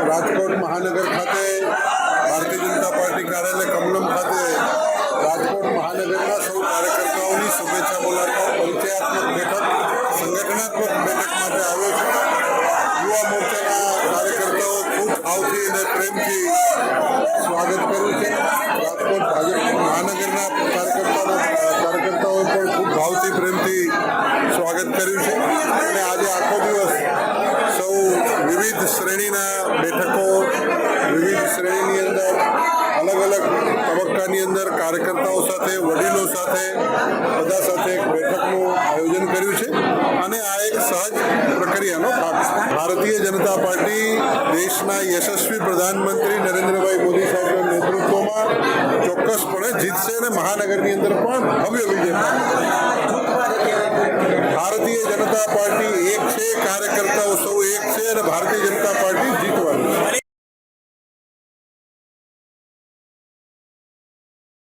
રાજકોટ મહાનગર ખાતે ભારતીય જનતા પાર્ટી કાર્યાલય કમલમ ખાતે રાજકોટ મહાનગરના સૌ કાર્યકર્તાઓની શુભેચ્છા બોલાવતા પરિચયાત્મક બેઠક સંગઠનાત્મક બેઠક માટે આવ્યો છે। યુવા મોરચાના કાર્યકર્તાઓ ખૂબ ભાવથી અને પ્રેમથી સ્વાગત કર્યું છે। રાજકોટ ભાજપ મહાનગરના કાર્યકર્તાઓએ પણ ખૂબ ભાવથી પ્રેમથી સ્વાગત કર્યું છે અને આજે આખો દિવસ સૌ વિવિધ શ્રેણીના બેઠકો વિવિધ શ્રેણીની અંદર અલગ અલગ તબક્કાની અંદર કાર્યકર્તાઓ સાથે વડીલો સાથે બધા સાથે એક બેઠકનું આયોજન કર્યું છે અને આ એક સહજ પ્રક્રિયાનો ભાગ છે। ભારતીય જનતા પાર્ટી દેશના યશસ્વી પ્રધાનમંત્રી નરેન્દ્રભાઈ મોદી સાહેબના નેતૃત્વમાં ચોક્કસપણે જીતશે અને મહાનગરની અંદર પણ ભવ્ય વિજય પામશે। ભારતીય જનતા પાર્ટી એક છે, કાર્યકર્તાઓ સૌ એક છે અને ભારતીય જનતા પાર્ટી